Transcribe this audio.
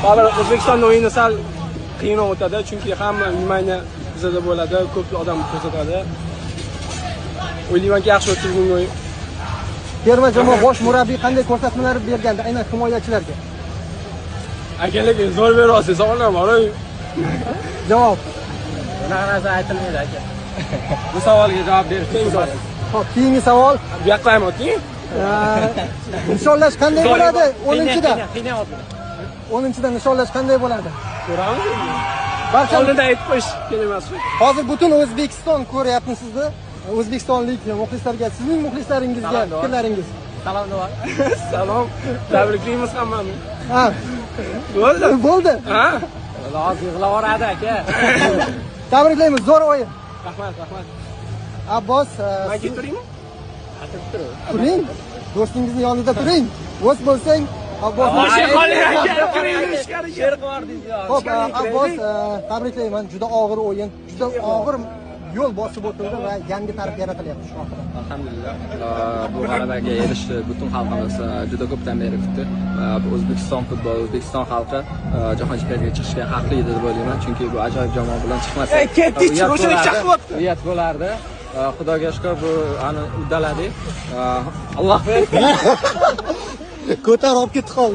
Hozir O'zbekistonda o'yini sal qiyinroq o'tadi, chunki hamma nimani bizada bo'ladi, ko'p odam ko'rsatadi. O'ylaymanki, yaxshi o'tadi bugungi o'yin. Terma jamoa bosh murabbiy qanday ko'rsatmalar bergandi, aynan himoyachilarga? Akalar zo'r berasiz, savolim bor. Javob. Bunaqa narsa aytilmaydi aka. Bu savolga javob berishimiz lozim. Xo'p, keyingi savol. Bu yoqqa ham o'ting. Nishonlash qanday bo'ladi? 10-da. 10-da nishonlash qanday bo'ladi? Ko'ramiz. Barcha oldinda aytib qo'yish kerak emas. Hozir butun O'zbekiston ko'ryapti sizni. O'zbekistonlik muxlislarga, sizning muxlislaringizga fikrlaringiz. Salom deyman. Salom. Tabriklaymiz hammani. Ha. Bo'ldi. Bo'ldi. Ha? Hozir yig'lavoradi aka. Tabriklaymiz, zo'r o'yin. Rahmat, rahmat. Abbos, Men keturaymi? turing. Do'stingizni yonida turing. O'z bo'lsang, Abbos. Xo'p, Abbos, tabriklayman. Juda og'ir o'yin, juda og'ir yo'l bosib o'tildi va yangi tarix yaratilyapti shu haqida. Alhamdulillah. Bu g'alabaga erishdi butun xalqimiz juda ko'pdan beri kutdi. O'zbekiston futboli, O'zbekiston xalqi jahon chempionatiga chiqishga haqli edi deb o'ylayman, chunki bu ajoyib jamoa bilan chiqmasa uyat bo'lardi. Xudoga shukr, bu uddaladik. Alloh bersin. Ko'tarib olib ketdi qoldi.